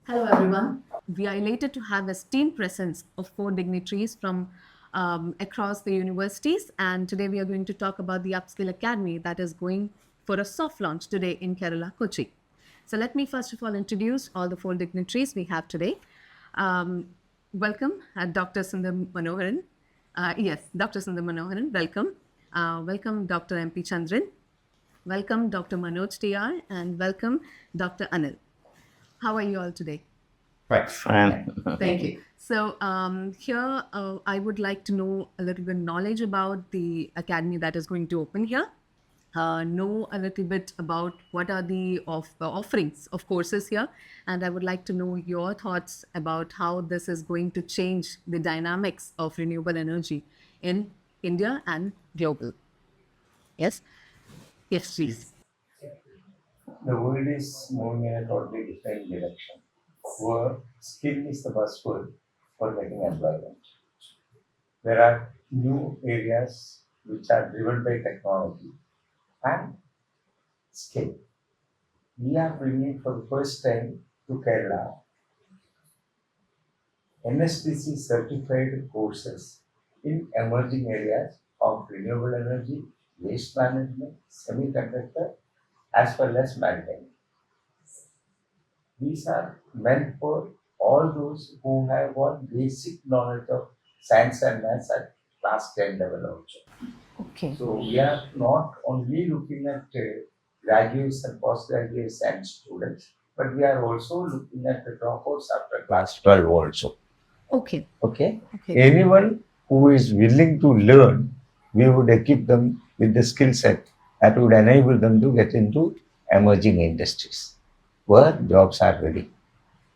Hello, everyone. We are elated to have esteemed presence of four dignitaries from across the universities. And today we are going to talk about the Upskill Academy that is going for a soft launch today in Kerala, Kochi. So let me first of all introduce all the four dignitaries we have today. Welcome, Dr. Sundar Manoharan. Yes, Dr. Sundar Manoharan, welcome. Welcome, Dr. MP Chandran. Welcome, Dr. Manoj TR, and welcome, Dr. Anil. How are you all today? Right. Fine. Thank you. So here, I would like to know a little bit knowledge about the academy that is going to open here. Know a little bit about what are the offerings of courses here, and I would like to know your thoughts about how this is going to change the dynamics of renewable energy in India and global. Yes, yes, please. The world is moving in a totally different direction, where skill is the buzzword for getting employment. There are new areas which are driven by technology and skill. We are bringing for the first time to Kerala NSDC certified courses in emerging areas of renewable energy, waste management, semiconductor, as well as maritime. These are meant for all those who have got basic knowledge of science and maths at class 10 level also. Okay. So we are not only looking at graduates and postgraduates and students, but we are also looking at the dropouts after class 12 also. Okay. Okay. Okay. Anyone who is willing to learn, we would equip them with the skill set that would enable them to get into emerging industries where jobs are ready.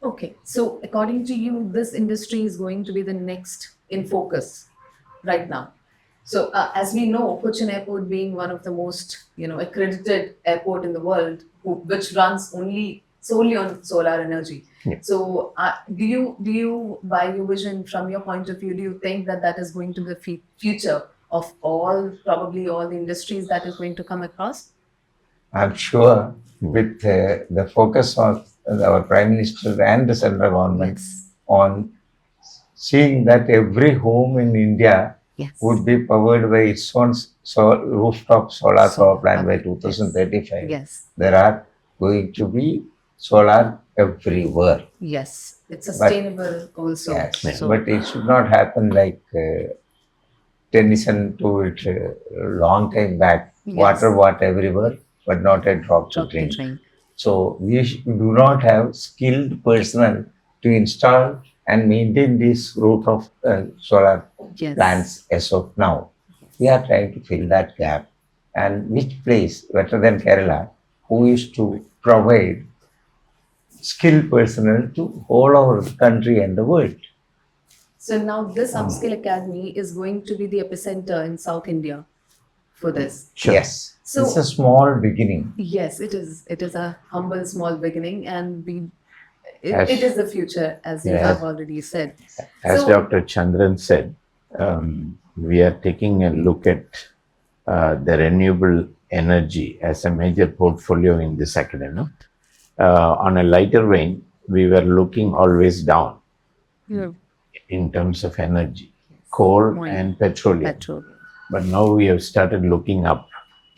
Okay, so according to you, this industry is going to be the next in focus right now. So, as we know, Cochin Airport being one of the most accredited airport in the world, which runs only solely on solar energy. Yeah. So, do you by your vision from your point of view, do you think that that is going to be the future of all probably all the industries that is going to come across? I'm sure with the focus of our Prime Minister and the central government Yes. on seeing that every home in India Yes. would be powered by its own rooftop solar power plant by Okay. 2035. Yes. There are going to be solar everywhere. Yes, it's sustainable also. Yes, So, but it should not happen like Tennyson to it long time back. Yes. Water everywhere, but not a drop to drop the drink. drain. So we do not have skilled personnel to install and maintain this route of solar Yes. plants as of now. We are trying to fill that gap. And which place better than Kerala, who is to provide skilled personnel to all over the country and the world? So now this Upskill Academy is going to be the epicenter in South India for this. Sure. Yes. So- It's a small beginning. Yes, it is. It is a humble, small beginning, and As- it is the future, as you Yeah. have already said. As So- Dr. Chandran said, we are taking a look at the renewable energy as a major portfolio in this academy. On a lighter vein, we were looking always down Yeah. in terms of energy, coal Right. and petroleum. Petrol. But now we have started looking up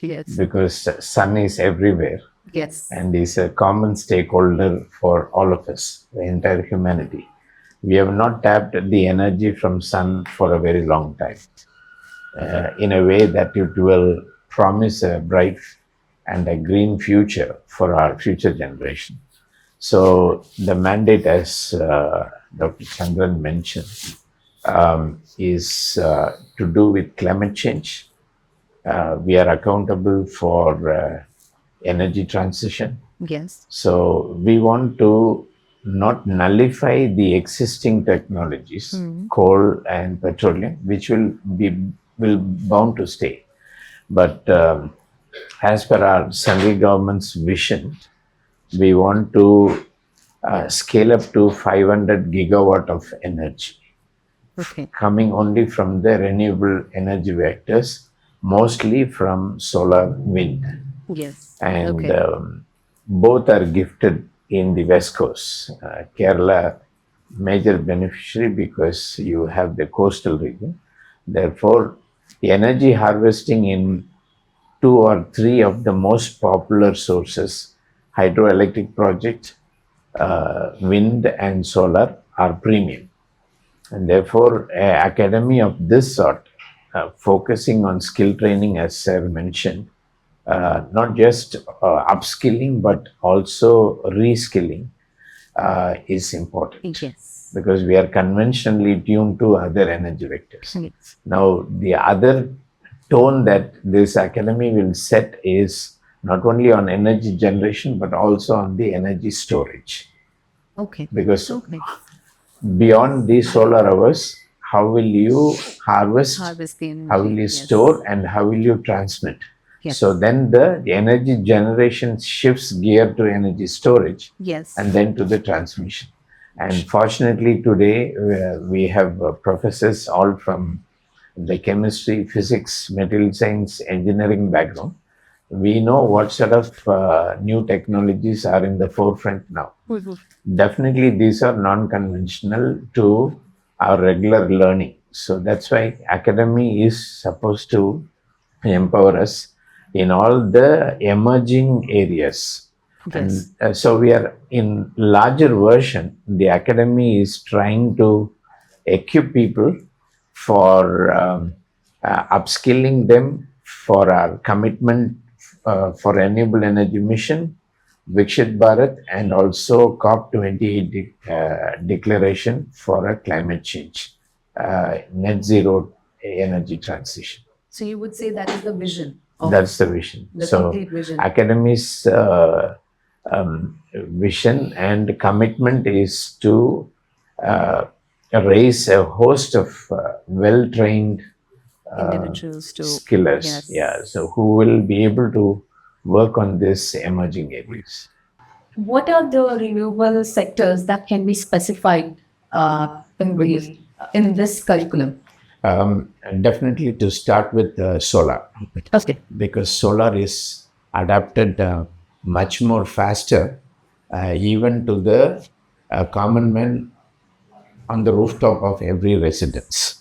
Yes. because sun is everywhere Yes. and is a common stakeholder for all of us, the entire humanity. We have not tapped the energy from sun for a very long time in a way that it will promise a bright and a green future for our future generation. So the mandate, as Dr. Chandran mentioned, is to do with climate change. We are accountable for energy transition. Yes. So we want to not nullify the existing technologies, coal and petroleum, which will bound to stay. But as per our central government's vision, we want to scale up to 500 gigawatt of energy, Okay. coming only from the renewable energy vectors, mostly from solar, wind. Yes. And Okay. both are gifted in the west coast. Kerala, major beneficiary because you have the coastal region. Therefore, the energy harvesting in two or three of the most popular sources, hydroelectric project, wind and solar, are premium. And therefore, academy of this sort, focusing on skill training, as Sir mentioned, not just upskilling but also reskilling is important. Yes. Because we are conventionally tuned to other energy vectors. Yes. Now, the other tone that this academy will set is not only on energy generation but also on the energy storage. Okay. Because Okay. beyond these solar hours, how will you harvest, Harvest the energy. how will you Yes. store, and how will you transmit? Yes. So then the energy generation shifts gear to energy storage Yes. and then to the transmission. And fortunately today we have professors all from the chemistry, physics, material science, engineering background. We know what sort of new technologies are in the forefront now. Definitely, these are non-conventional to our regular learning. So that's why academy is supposed to empower us in all the emerging areas. And Yes. so we are in larger version. The academy is trying to equip people for upskilling them for our commitment for renewable energy mission, Vikshit Bharat, and also COP28 declaration for a climate change, net zero energy transition. So you would say that is the vision. That's the vision. The So, complete vision. Academy's vision and commitment is to raise a host of well-trained Individuals to skillers. Yes. Yeah, so who will be able to work on this emerging areas. What are the renewable sectors that can be specified in this curriculum? Definitely to start with solar, Okay. because solar is adapted much more faster even to the common man on the rooftop of every residence.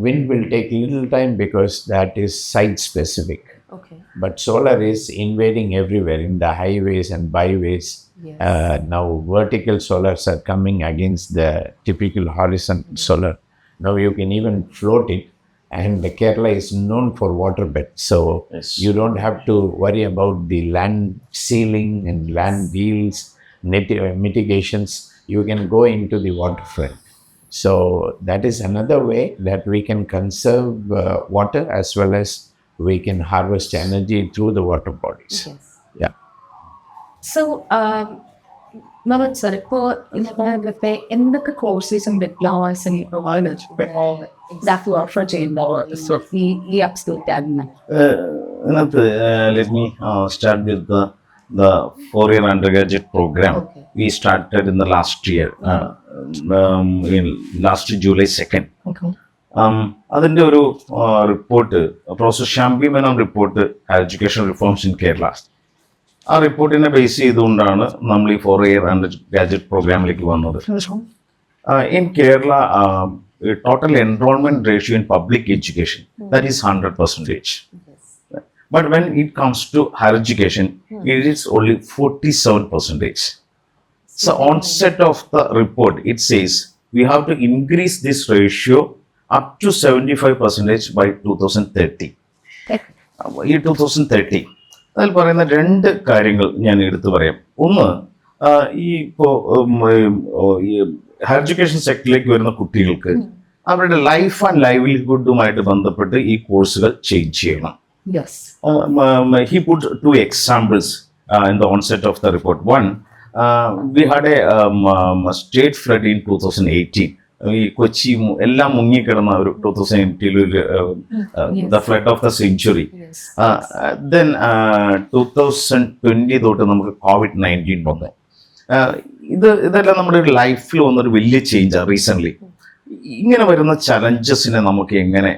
Wind will take little time because that is site specific. Okay. But solar is invading everywhere in the highways and byways. Yes. Now vertical solars are coming against the typical horizontal solar. Now you can even float it, and Kerala is known for waterbed. So you don't have to worry about the land sealing and land deals, mitigations. You can go into the waterfront. So that is another way that we can conserve water as well as we can harvest energy through the water bodies. Yes. Yeah. So, Mohammed sir, ഇപ്പോൾ ഇന്നത്തെ എന്തൊക്കെ കോഴ്സസും ഡിപ്ലോമസും exact offer ചെയ്യുന്നുണ്ടോ ഈ upskill academy? Let me start with the 4-year undergraduate program. Okay. We started in the last year, in last July 2nd. Okay. അതിൻ്റെ ഒരു report professor Shyam B Menon report education reforms in Kerala. ആ റിപ്പോർട്ടിനെ base ചെയ്തുകൊണ്ടാണ് നമ്മൾ ഈ 4-year undergraduate പ്രോഗ്രാമിലേക്ക് വന്നത്. In Kerala, total enrollment ratio in public education, that is 100%. But when it comes to higher education, it is only 47%. So onset of the report, it says we have to increase this ratio up to 75% by 2030. ഈ 2030 അതിൽ പറയുന്ന രണ്ട് കാര്യങ്ങൾ ഞാൻ എടുത്തു പറയാം. ഒന്ന്, ഈ ഇപ്പോൾ ഈ ഹയർ എഡ്യൂക്കേഷൻ സെക്ടറിലേക്ക് വരുന്ന കുട്ടികൾക്ക് അവരുടെ ലൈഫ് ആൻഡ് ലൈവ്ലിഹുഡുമായിട്ട് ബന്ധപ്പെട്ട് ഈ കോഴ്സുകൾ ചേഞ്ച് ചെയ്യണം. Yes. He put two examples in the onset of the report. One, we had a state flood in 2018. ഈ കൊച്ചി എല്ലാം മുങ്ങിക്കിടന്ന ഒരു 2018 the flood of the century. Yes. Then 2020 തൊട്ട് നമുക്ക് COVID-19 വന്നു. ഇതെല്ലാം നമ്മുടെ ലൈഫിൽ വന്നൊരു വലിയ ചേഞ്ചാണ് റീസെൻ്റ്ലി. ഇങ്ങനെ വരുന്ന ചലഞ്ചസിനെ നമുക്ക് എങ്ങനെ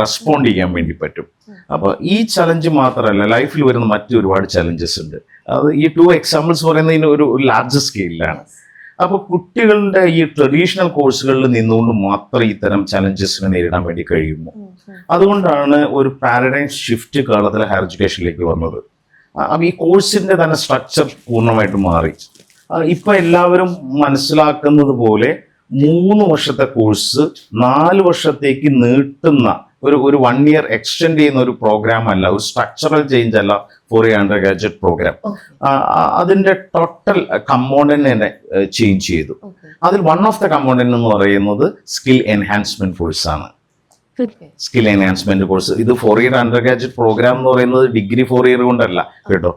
റെസ്പോണ്ട് ചെയ്യാൻ വേണ്ടി പറ്റും? അപ്പോൾ ഈ ചലഞ്ച് മാത്രമല്ല, ലൈഫിൽ വരുന്ന മറ്റു ഒരുപാട് ചലഞ്ചസ് ഉണ്ട്. അത് ഈ 2 എക്സാമ്പിൾസ് പറയുന്നതിന് ഒരു ലാർജ് സ്കെയിലാണ്. അപ്പോൾ കുട്ടികളുടെ ഈ ട്രഡീഷണൽ കോഴ്സുകളിൽ നിന്നുകൊണ്ട് മാത്രം ഇത്തരം ചലഞ്ചസിനെ നേരിടാൻ വേണ്ടി കഴിയുന്നു. അതുകൊണ്ടാണ് ഒരു പാരഡൈം ഷിഫ്റ്റ് കേരളത്തിലെ ഹയർ എഡ്യൂക്കേഷനിലേക്ക് വന്നത്. അപ്പം ഈ കോഴ്സിന്റെ തന്നെ സ്ട്രക്ചർ പൂർണ്ണമായിട്ട് മാറി. ഇപ്പൊ എല്ലാവരും മനസ്സിലാക്കുന്നത് പോലെ 3 വർഷത്തെ കോഴ്സ് 4 വർഷത്തേക്ക് നീട്ടുന്ന ഒരു 1 ഇയർ എക്സ്റ്റെൻഡ് ചെയ്യുന്ന ഒരു പ്രോഗ്രാം അല്ല, ഒരു സ്ട്രക്ചറൽ ചേഞ്ച് അല്ല for a undergraduate programme. അതിന്റെ ടോട്ടൽ കമ്പോണന്റ് തന്നെ ചേഞ്ച് ചെയ്തു. അതിൽ വൺ ഓഫ് ദ കമ്പോണന്റ് എന്ന് പറയുന്നത് സ്കിൽ എൻഹാൻസ്മെന്റ് കോഴ്സ് ആണ്. സ്കിൽ എൻഹാൻസ്മെന്റ് കോഴ്സ് ഇത് 4 ഇയർ അണ്ടർ ഗ്രാജുവേറ്റ് പ്രോഗ്രാം എന്ന് പറയുന്നത് ഡിഗ്രി 4 ഇയർ കൊണ്ടല്ല കേട്ടോ,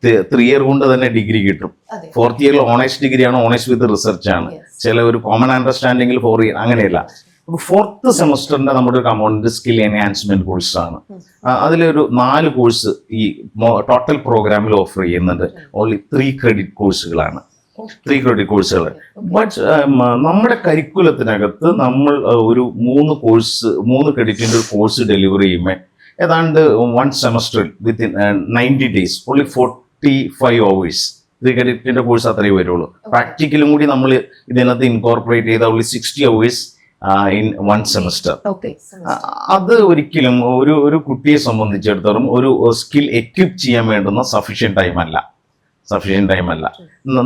3 ഇയർ കൊണ്ട് തന്നെ ഡിഗ്രി കിട്ടും. 4th ഇയറിൽ ഓണേഴ്സ് ഡിഗ്രി ആണ്, ഓണേഴ്സ് വിത്ത് റിസർച്ച് ആണ്. ചില ഒരു കോമൺ അണ്ടർസ്റ്റാൻഡിങ്ങിൽ 4 ഇയർ അങ്ങനെയല്ല. 4th സെമസ്റ്ററിന്റെ നമ്മുടെ കമ്പോണന്റ് സ്കിൽ എൻഹാൻസ്മെന്റ് കോഴ്സ് ആണ്. അതിലൊരു 4 കോഴ്സ് ഈ ടോട്ടൽ പ്രോഗ്രാമിൽ ഓഫർ ചെയ്യുന്നുണ്ട്. ഓൺലി 3 ക്രെഡിറ്റ് കോഴ്സുകളാണ്, 3 ക്രെഡിറ്റ് കോഴ്സുകൾ. ബട്ട് നമ്മുടെ കരിക്കുലത്തിനകത്ത് നമ്മൾ ഒരു 3 ക്രെഡിറ്റിന്റെ ഒരു കോഴ്സ് ഡെലിവറി ചെയ്യുമ്പോൾ ഏതാണ്ട് 1 സെമസ്റ്ററിൽ വിത്തിൻ 90 days ഓൺലി 45 hours 3 ക്രെഡിറ്റിന്റെ കോഴ്സ് അത്രയേ വരുള്ളൂ. പ്രാക്ടിക്കലും കൂടി നമ്മൾ ഇതിനകത്ത് ഇൻകോർപ്പറേറ്റ് ചെയ്ത ഓൺലി 60 hours ഇൻ 1 സെമസ്റ്റർ. അത് ഒരിക്കലും ഒരു കുട്ടിയെ സംബന്ധിച്ചിടത്തോളം ഒരു സ്കിൽ എക്വിപ്പ് ചെയ്യാൻ വേണ്ടുന്ന സഫീഷ്യന്റ് ടൈം അല്ല.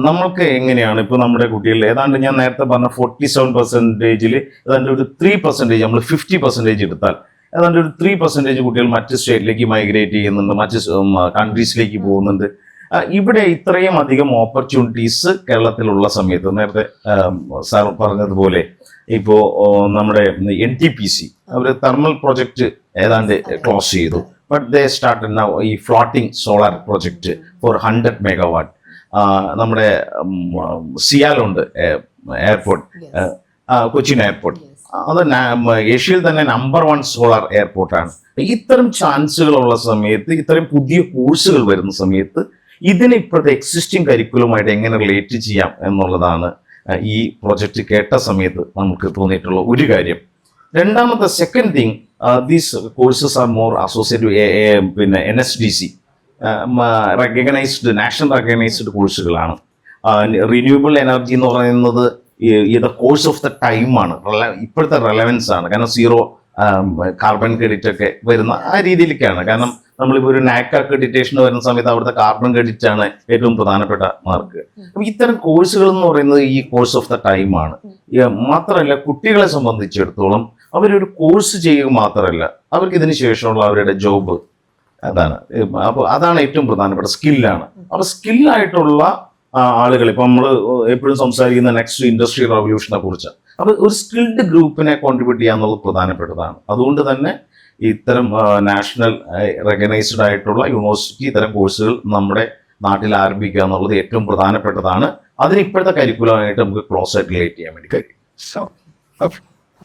നമ്മൾക്ക് എങ്ങനെയാണ് ഇപ്പൊ നമ്മുടെ കുട്ടികൾ ഏതാണ്ട് ഞാൻ നേരത്തെ പറഞ്ഞ 47%-ൽ ഏതാണ്ട് ഒരു 3% നമ്മൾ 50% എടുത്താൽ ഏതാണ്ട് ഒരു 3% കുട്ടികൾ മറ്റ് സ്റ്റേറ്റിലേക്ക് മൈഗ്രേറ്റ് ചെയ്യുന്നുണ്ട്, മറ്റ് കൺട്രീസിലേക്ക് പോകുന്നുണ്ട്. ഇവിടെ ഇത്രയും അധികം ഓപ്പർച്യൂണിറ്റീസ് കേരളത്തിലുള്ള സമയത്ത് നേരത്തെ സാർ പറഞ്ഞതുപോലെ ഇപ്പോ നമ്മുടെ NTPC അവർ തെർമൽ പ്രൊജക്ട് ഏതാണ്ട് ക്ലോസ് ചെയ്തു. ബട്ട് ദേ സ്റ്റാർട്ട് നൗ ഈ floating solar project four 100 MW. നമ്മുടെ സിയാലുണ്ട് എയർപോർട്ട്, കൊച്ചിൻ എയർപോർട്ട്, അത് ഏഷ്യയിൽ തന്നെ നമ്പർ 1 സോളാർ എയർപോർട്ടാണ്. ഇത്തരം ചാൻസുകളുള്ള സമയത്ത്, ഇത്തരം പുതിയ കോഴ്സുകൾ വരുന്ന സമയത്ത് ഇതിന് ഇപ്പോഴത്തെ എക്സിസ്റ്റിംഗ് കരിക്കുലമായിട്ട് എങ്ങനെ റിലേറ്റ് ചെയ്യാം എന്നുള്ളതാണ് ഈ പ്രൊജക്റ്റ് കേട്ട സമയത്ത് നമുക്ക് തോന്നിയിട്ടുള്ള ഒരു കാര്യം. രണ്ടാമത്തെ second thing, these courses are more associate പിന്നെ NSDC റെക്കഗ്നൈസ്ഡ്, നാഷണൽ റെക്കഗ്നൈസ്ഡ് കോഴ്സുകളാണ്. റിന്യൂവബിൾ എനർജി എന്ന് പറയുന്നത് ഇത് കോഴ്സ് ഓഫ് ദ ടൈമാണ്, ഇപ്പോഴത്തെ റെലവൻസ് ആണ്. കാരണം 0 കാർബൺ ക്രെഡിറ്റ് ഒക്കെ വരുന്ന ആ രീതിയിലേക്കാണ്. കാരണം നമ്മളിപ്പോൾ ഒരു നാക് അക്രഡിറ്റേഷൻ വരുന്ന സമയത്ത് അവിടുത്തെ കാർബൺ ക്രെഡിറ്റ് ആണ് ഏറ്റവും പ്രധാനപ്പെട്ട മാർക്ക്. അപ്പം ഇത്തരം കോഴ്സുകൾ എന്ന് പറയുന്നത് ഈ കോഴ്സ് ഓഫ് ദ ടൈമാണ്. മാത്രമല്ല കുട്ടികളെ സംബന്ധിച്ചിടത്തോളം അവരൊരു കോഴ്സ് ചെയ്യുക മാത്രമല്ല, അവർക്ക് ഇതിന് ശേഷമുള്ള അവരുടെ ജോബ് അതാണ്. അപ്പോൾ അതാണ് ഏറ്റവും പ്രധാനപ്പെട്ട സ്കില്ലാണ്. അപ്പോൾ സ്കില്ലായിട്ടുള്ള ആളുകൾ ഇപ്പം നമ്മൾ എപ്പോഴും സംസാരിക്കുന്ന നെക്സ്റ്റ് ഇൻഡസ്ട്രിയൽ റവല്യൂഷനെ കുറിച്ച്, അപ്പോൾ ഒരു സ്കിൽഡ് ഗ്രൂപ്പിനെ കോൺട്രിബ്യൂട്ട് ചെയ്യാന്നുള്ളത് പ്രധാനപ്പെട്ടതാണ്. അതുകൊണ്ട് തന്നെ ഇത്തരം നാഷണൽ റെക്കഗ്നൈസ്ഡ് ആയിട്ടുള്ള യൂണിവേഴ്സിറ്റി ഇത്തരം കോഴ്സുകൾ നമ്മുടെ നാട്ടിൽ ആരംഭിക്കുക എന്നുള്ളത് ഏറ്റവും പ്രധാനപ്പെട്ടതാണ്. അതിന് ഇപ്പോഴത്തെ കരിക്കുലമായിട്ട് നമുക്ക് ക്ലോസ് ആയിട്ട് റിലേറ്റ് ചെയ്യാൻ വേണ്ടി കഴിയും.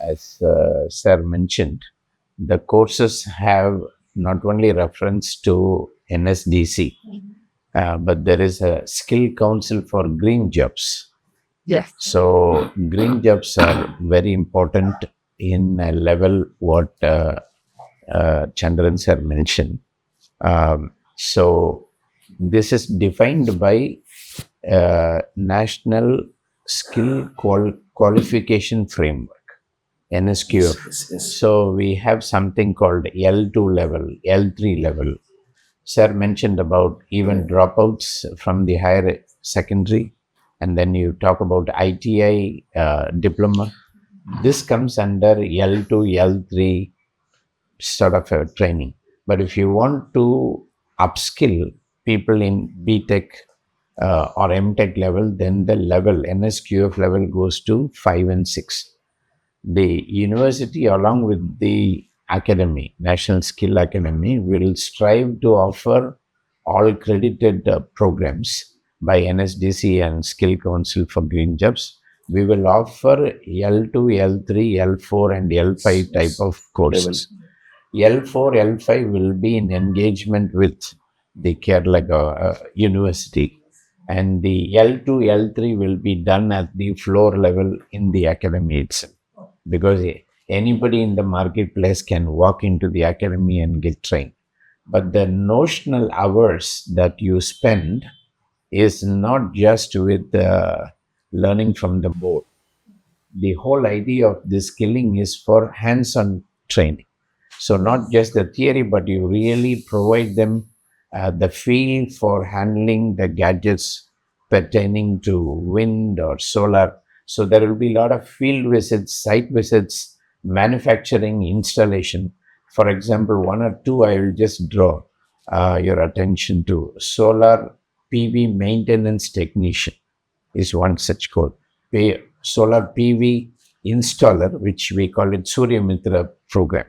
As Sir mentioned, the courses have not only reference to NSDC, but there is a skill council for green jobs. Yes. So green jobs are very important in a level what Chandran sir mentioned. So this is defined by National Skill Qualification Framework, NSQF. So we have something called L2 level, L3 level. Sir mentioned about even dropouts from the higher secondary, and then you talk about ITI diploma. This comes under L2, L3 sort of a training. But if you want to upskill people in BTech or MTech level, then the level, NSQF level goes to 5 and 6. The university along with the academy, National Skill Academy, will strive to offer all credited programs by NSDC and Skill Council for Green Jobs. We will offer L2, L3, L4 and L5 type of courses. L4, L5 will be in engagement with the Kerala University, and the L2, L3 will be done at the floor level in the academy itself. Because anybody in the marketplace can walk into the academy and get trained. but the notional hours that you spend is not just with learning from the board. The whole idea of this skilling is for hands-on training. So not just the theory, but you really provide them the feel for handling the gadgets pertaining to wind or solar. So there will be a lot of field visits, site visits, manufacturing, installation. For example, one or two I will just draw your attention to. Solar PV maintenance technician is one such code. Solar PV installer, which we call it Surya Mitra program.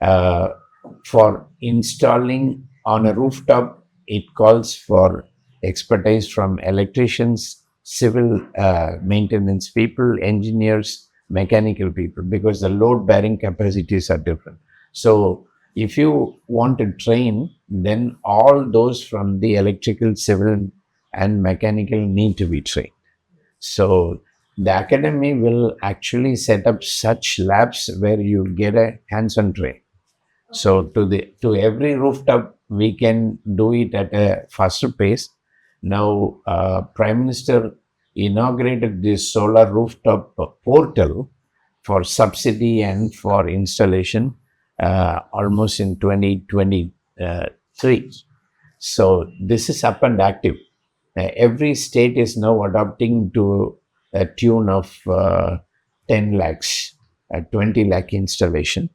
Uh, for installing on a rooftop, it calls for expertise from electricians, civil maintenance people, engineers, mechanical people, because the load bearing capacities are different. So, if you want to train, then all those from the electrical, civil, and mechanical need to be trained. So, the academy will actually set up such labs where you get a hands-on training. So to every rooftop, we can do it at a faster pace. Now, Prime Minister inaugurated this solar rooftop portal for subsidy and for installation almost in 2023. So this is up and active. Every state is now adopting to a tune of 10 lakhs, 20 lakh installation.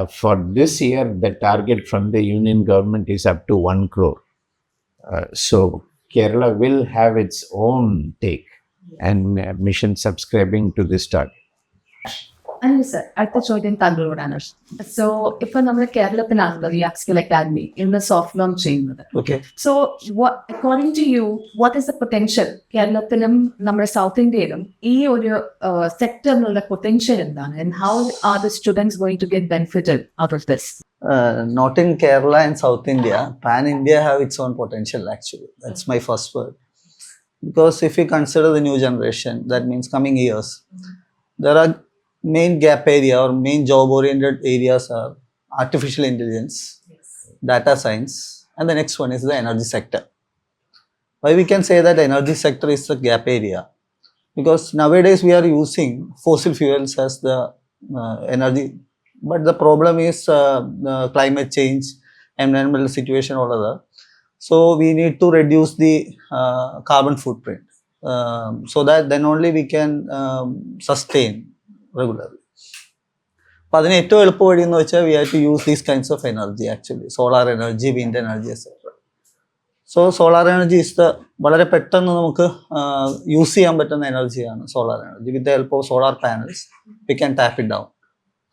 For this year, the target from the union government is up to 1 crore. So Kerala will have its own take and mission subscribing to this target. അല്ല sir, അടുത്ത ചോദ്യം താങ്കളോടാണ്. So ഇപ്പൊ നമ്മുടെ കേരളത്തിലാണല്ലോ ഈ upskill academy ഇന്ന് soft launch ചെയ്യുന്നത്. So according to you, what is the potential കേരളത്തിലും നമ്മുടെ സൗത്ത് ഇന്ത്യയിലും ഈ ഒരു സെക്ടറിനുള്ള പൊട്ടൻഷ്യൽ എന്താണ്? And how are the students going to get benefited out of this? Not in Kerala and South India. Pan India have its own potential actually. That's my first word. Because if you consider the new generation, that means coming years, there are main gap area or main job oriented areas are artificial intelligence, data science, and the next one is the energy sector. Why we can say that energy sector is the gap area? Because nowadays we are using fossil fuels as the energy, but the problem is climate change, environmental situation, all other. So we need to reduce the carbon footprint, so that then only we can sustain regularly. അപ്പോൾ അതിന് ഏറ്റവും എളുപ്പ വഴി എന്ന് വെച്ചാൽ we have to use these kinds of energy actually, solar energy, wind energy etcetera. So solar energy is the വളരെ പെട്ടെന്ന് നമുക്ക് യൂസ് ചെയ്യാൻ പറ്റുന്ന എനർജിയാണ് solar energy. With the help of solar panels we can tap it down.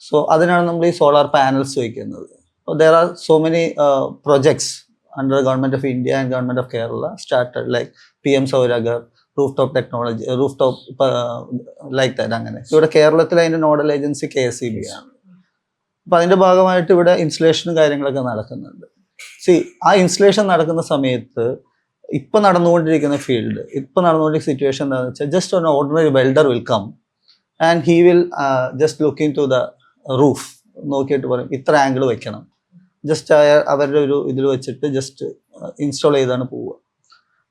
So അതിനാണ് നമ്മൾ ഈ solar panels വയ്ക്കുന്നത്. There are so many projects under government of India and government of Kerala started like PM Saurghar, roof technology, roof top like that. അങ്ങനെ ഇവിടെ കേരളത്തിൽ അതിൻ്റെ nodal agency KSEB ആണ്. അപ്പം അതിൻ്റെ ഭാഗമായിട്ട് ഇവിടെ ഇൻസ്റ്റലേഷനും കാര്യങ്ങളൊക്കെ നടക്കുന്നുണ്ട്. ആ ഇൻസ്റ്റലേഷൻ നടക്കുന്ന സമയത്ത് ഇപ്പം നടന്നുകൊണ്ടിരിക്കുന്ന ഫീൽഡ്, ഇപ്പം നടന്നുകൊണ്ടിരിക്കുന്ന സിറ്റുവേഷൻ എന്താണെന്ന് വെച്ചാൽ ജസ്റ്റ് ഒരു ordinary welder will come and he will just looking to the roof, നോക്കിയിട്ട് പറയും ഇത്ര ആംഗിൾ വെക്കണം, ജസ്റ്റ് അവരുടെ ഒരു ഇതിൽ വെച്ചിട്ട് ജസ്റ്റ് ഇൻസ്റ്റാൾ ചെയ്താണ് പോവുക.